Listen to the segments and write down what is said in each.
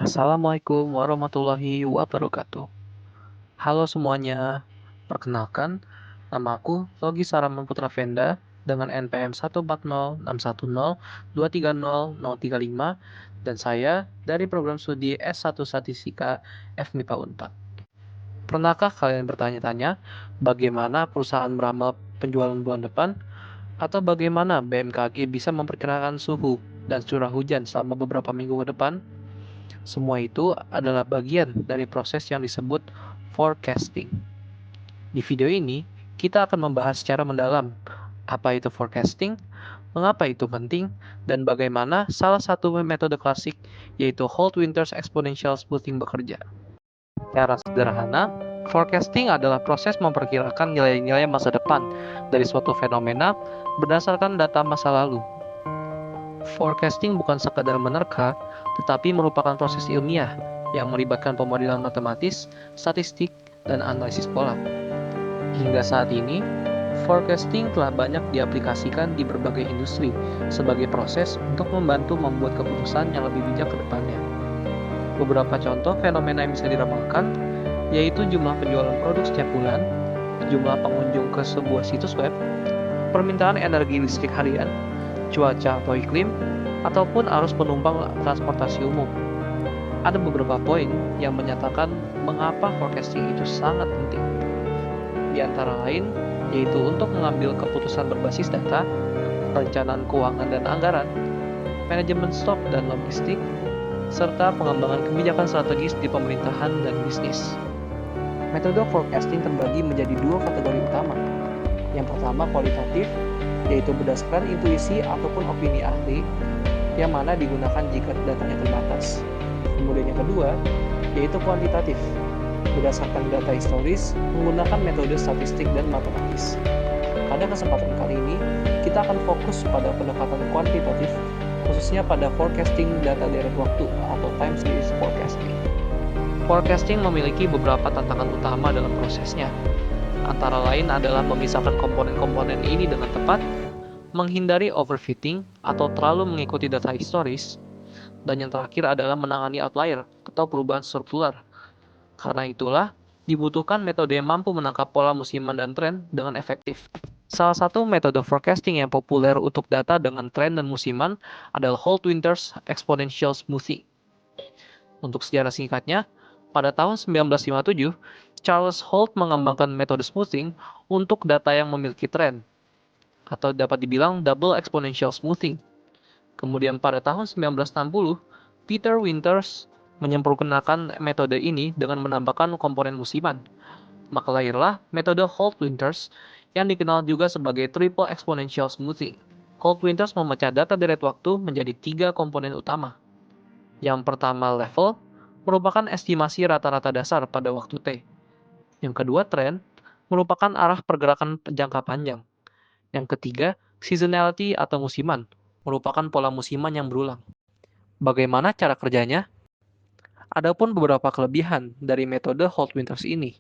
Assalamualaikum warahmatullahi wabarakatuh. Halo semuanya, perkenalkan, nama aku Logi Saraman Putra Venda dengan NPM 1406102300035 dan saya dari program studi S1 Statistika FMIPA Unpad. Pernahkah kalian bertanya-tanya bagaimana perusahaan meramal penjualan bulan depan atau bagaimana BMKG bisa memperkirakan suhu dan curah hujan selama beberapa minggu ke depan? Semua itu adalah bagian dari proses yang disebut forecasting. Di video ini, kita akan membahas secara mendalam apa itu forecasting, mengapa itu penting, dan bagaimana salah satu metode klasik yaitu Holt-Winters exponential smoothing bekerja. Secara sederhana, forecasting adalah proses memperkirakan nilai-nilai masa depan dari suatu fenomena berdasarkan data masa lalu. Forecasting bukan sekadar menerka, tetapi merupakan proses ilmiah yang melibatkan pemodelan matematis, statistik, dan analisis pola. Hingga saat ini, forecasting telah banyak diaplikasikan di berbagai industri sebagai proses untuk membantu membuat keputusan yang lebih bijak ke depannya. Beberapa contoh fenomena yang bisa diramalkan yaitu jumlah penjualan produk setiap bulan, jumlah pengunjung ke sebuah situs web, permintaan energi listrik harian, cuaca atau iklim, ataupun arus penumpang transportasi umum. Ada beberapa poin yang menyatakan mengapa forecasting itu sangat penting. Di antara lain, yaitu untuk mengambil keputusan berbasis data, perencanaan keuangan dan anggaran, manajemen stok dan logistik, serta pengembangan kebijakan strategis di pemerintahan dan bisnis. Metode forecasting terbagi menjadi dua kategori utama. Yang pertama kualitatif, yaitu berdasarkan intuisi ataupun opini ahli, yang mana digunakan jika datanya terbatas. Kemudian yang kedua, yaitu kuantitatif, berdasarkan data historis, menggunakan metode statistik dan matematis. Pada kesempatan kali ini, kita akan fokus pada pendekatan kuantitatif, khususnya pada forecasting data deret waktu atau time series forecasting. Forecasting memiliki beberapa tantangan utama dalam prosesnya. Antara lain adalah memisahkan komponen-komponen ini dengan tepat, menghindari overfitting atau terlalu mengikuti data historis, dan yang terakhir adalah menangani outlier atau perubahan struktural. Karena itulah, dibutuhkan metode yang mampu menangkap pola musiman dan tren dengan efektif. Salah satu metode forecasting yang populer untuk data dengan tren dan musiman adalah Holt-Winters exponential smoothing. Untuk sejarah singkatnya, pada tahun 1957, Charles Holt mengembangkan metode smoothing untuk data yang memiliki tren, atau dapat dibilang double exponential smoothing. Kemudian pada tahun 1960, Peter Winters menyempurnakan metode ini dengan menambahkan komponen musiman. Maka lahirlah metode Holt-Winters yang dikenal juga sebagai triple exponential smoothing. Holt-Winters memecah data deret waktu menjadi 3 komponen utama. Yang pertama level, merupakan estimasi rata-rata dasar pada waktu T. Yang kedua trend, merupakan arah pergerakan jangka panjang. Yang ketiga, seasonality atau musiman, merupakan pola musiman yang berulang. Bagaimana cara kerjanya? Adapun beberapa kelebihan dari metode Holt-Winters ini.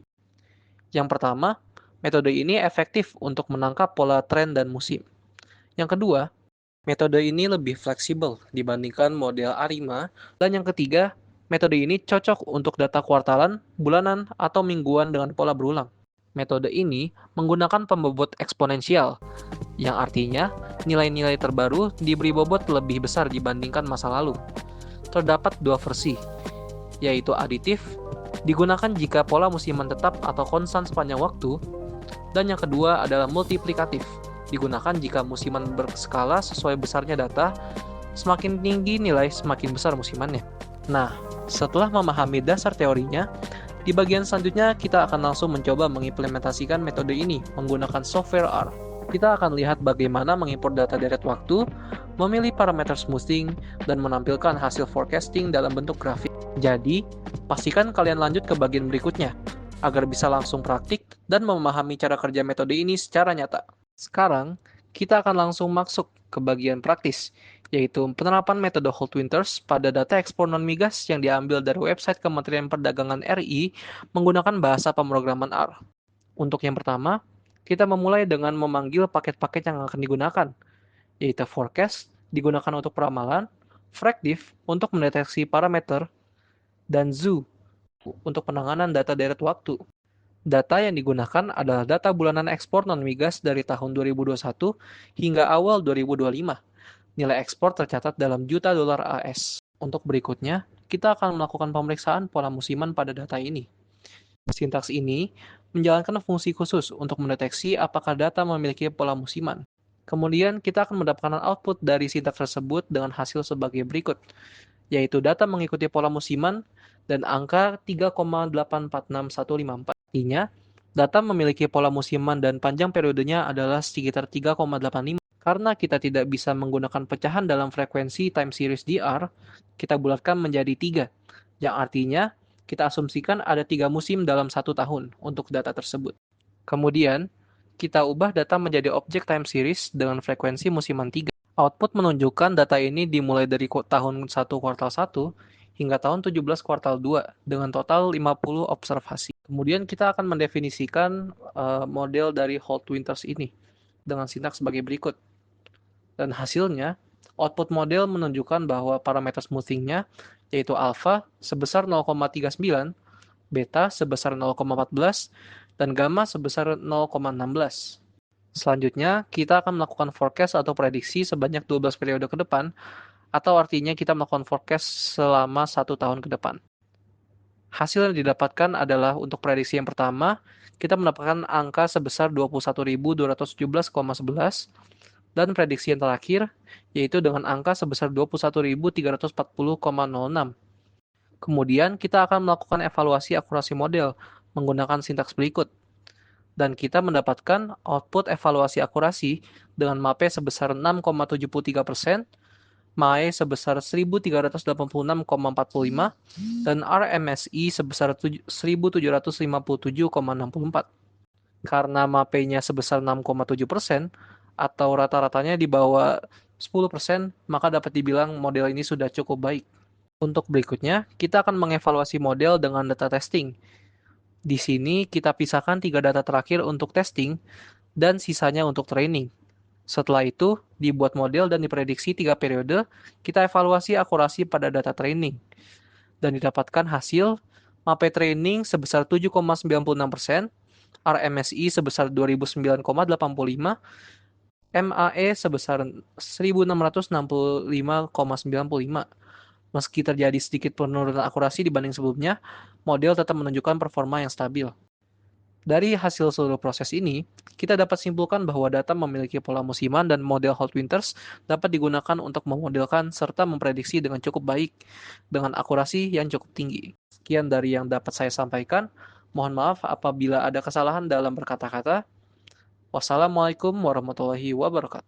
Yang pertama, metode ini efektif untuk menangkap pola tren dan musim. Yang kedua, metode ini lebih fleksibel dibandingkan model ARIMA. Dan yang ketiga, metode ini cocok untuk data kuartalan, bulanan, atau mingguan dengan pola berulang. Metode ini menggunakan pembobot eksponensial, yang artinya nilai-nilai terbaru diberi bobot lebih besar dibandingkan masa lalu. Terdapat dua versi, yaitu aditif, digunakan jika pola musiman tetap atau konstan sepanjang waktu, dan yang kedua adalah multiplikatif, digunakan jika musiman berskala sesuai besarnya data, semakin tinggi nilai semakin besar musimannya. Nah, setelah memahami dasar teorinya, di bagian selanjutnya kita akan langsung mencoba mengimplementasikan metode ini menggunakan software R. Kita akan lihat bagaimana mengimport data deret waktu, memilih parameter smoothing, dan menampilkan hasil forecasting dalam bentuk grafik. Jadi, pastikan kalian lanjut ke bagian berikutnya, agar bisa langsung praktik dan memahami cara kerja metode ini secara nyata. Sekarang, kita akan langsung masuk ke bagian praktis, yaitu penerapan metode Holt-Winters pada data ekspor non-migas yang diambil dari website Kementerian Perdagangan RI menggunakan bahasa pemrograman R. Untuk yang pertama, kita memulai dengan memanggil paket-paket yang akan digunakan, yaitu forecast digunakan untuk peramalan, predictive untuk mendeteksi parameter, dan Zoo untuk penanganan data deret waktu. Data yang digunakan adalah data bulanan ekspor non-migas dari tahun 2021 hingga awal 2025. Nilai ekspor tercatat dalam juta dolar AS. Untuk berikutnya, kita akan melakukan pemeriksaan pola musiman pada data ini. Sintaks ini menjalankan fungsi khusus untuk mendeteksi apakah data memiliki pola musiman. Kemudian, kita akan mendapatkan output dari sintaks tersebut dengan hasil sebagai berikut, yaitu data mengikuti pola musiman dan angka 3,846154. Artinya, data memiliki pola musiman dan panjang periodenya adalah sekitar 3,85. Karena kita tidak bisa menggunakan pecahan dalam frekuensi time series DR, kita bulatkan menjadi 3, yang artinya kita asumsikan ada 3 musim dalam 1 tahun untuk data tersebut. Kemudian, kita ubah data menjadi objek time series dengan frekuensi musiman 3. Output menunjukkan data ini dimulai dari tahun 1 kuartal 1 hingga tahun 17 kuartal 2 dengan total 50 observasi. Kemudian kita akan mendefinisikan model dari Holt Winters ini dengan sintaks sebagai berikut. Dan hasilnya, output model menunjukkan bahwa parameter smoothingnya yaitu alpha sebesar 0,39, beta sebesar 0,14, dan gamma sebesar 0,16. Selanjutnya, kita akan melakukan forecast atau prediksi sebanyak 12 periode ke depan, atau artinya kita melakukan forecast selama 1 tahun ke depan. Hasil yang didapatkan adalah untuk prediksi yang pertama, kita mendapatkan angka sebesar 21.217,11, dan prediksi yang terakhir, yaitu dengan angka sebesar 21.340,06. Kemudian, kita akan melakukan evaluasi akurasi model menggunakan sintaks berikut. Dan kita mendapatkan output evaluasi akurasi dengan MAPE sebesar 6,73%, MAE sebesar 1386,45, dan RMSI sebesar 1757,64. Karena MAPE-nya sebesar 6,7%, atau rata-ratanya di bawah 10%, maka dapat dibilang model ini sudah cukup baik. Untuk berikutnya, kita akan mengevaluasi model dengan data testing. Di sini kita pisahkan 3 data terakhir untuk testing dan sisanya untuk training. Setelah itu, dibuat model dan diprediksi 3 periode, kita evaluasi akurasi pada data training. Dan didapatkan hasil MAPE training sebesar 7,96%, RMSI sebesar 2009,85, MAE sebesar 1665,95. Meski terjadi sedikit penurunan akurasi dibanding sebelumnya, model tetap menunjukkan performa yang stabil. Dari hasil seluruh proses ini, kita dapat simpulkan bahwa data memiliki pola musiman dan model Holt Winters dapat digunakan untuk memodelkan serta memprediksi dengan cukup baik, dengan akurasi yang cukup tinggi. Sekian dari yang dapat saya sampaikan. Mohon maaf apabila ada kesalahan dalam berkata-kata. Wassalamualaikum warahmatullahi wabarakatuh.